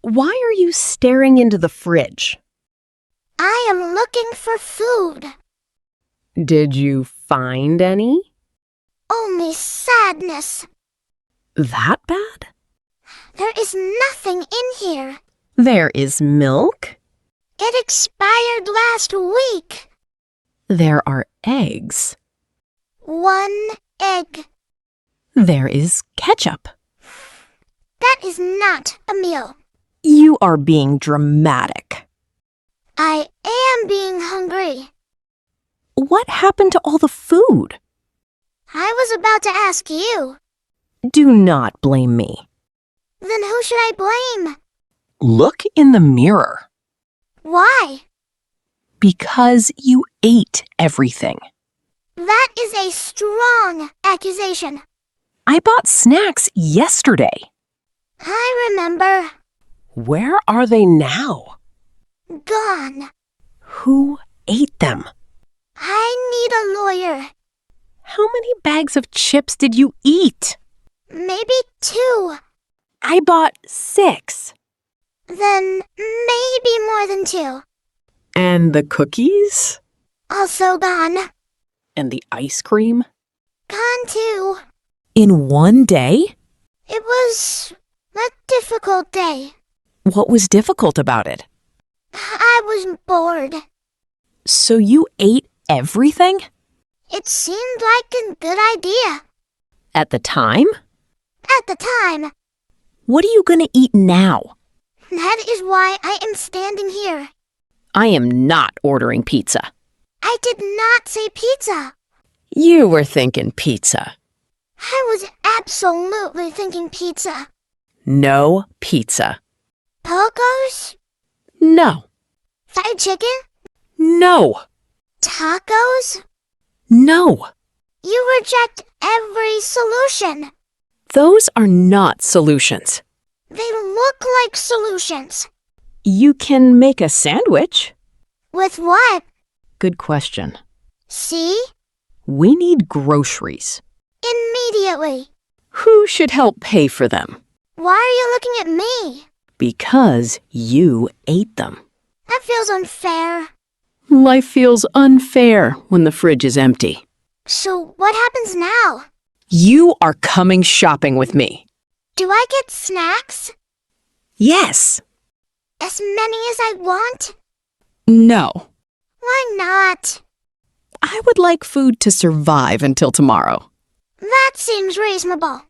Why are you staring into the fridge? I am looking for food. Did you find any? Only sadness. That bad? There is nothing in here. There is milk. It expired last week. There are eggs. 1 egg. There is ketchup. That is not a meal. You are being dramatic. I am being hungry. What happened to all the food? I was about to ask you. Do not blame me. Then who should I blame? Look in the mirror. Why? Because you ate everything. That is a strong accusation. I bought snacks yesterday. I remember. Where are they now? Gone. Who ate them? I need a lawyer. How many bags of chips did you eat? Maybe 2. I bought 6. Then maybe more than 2. And the cookies? Also gone. And the ice cream? Gone too. In one day? It was a difficult day. What was difficult about it? I was bored. So you ate everything? It seemed like a good idea. At the time? At the time. What are you going to eat now? That is why I am standing here. I am not ordering pizza. I did not say pizza. You were thinking pizza. I was absolutely thinking pizza. No pizza. Tacos? No. Fried chicken? No. Tacos? No. You reject every solution. Those are not solutions. They look like solutions. You can make a sandwich. With what? Good question. See? We need groceries. Immediately. Who should help pay for them? Why are you looking at me? Because you ate them. That feels unfair. Life feels unfair when the fridge is empty. So what happens now? You are coming shopping with me. Do I get snacks? Yes. As many as I want? No. Why not? I would like food to survive until tomorrow. That seems reasonable.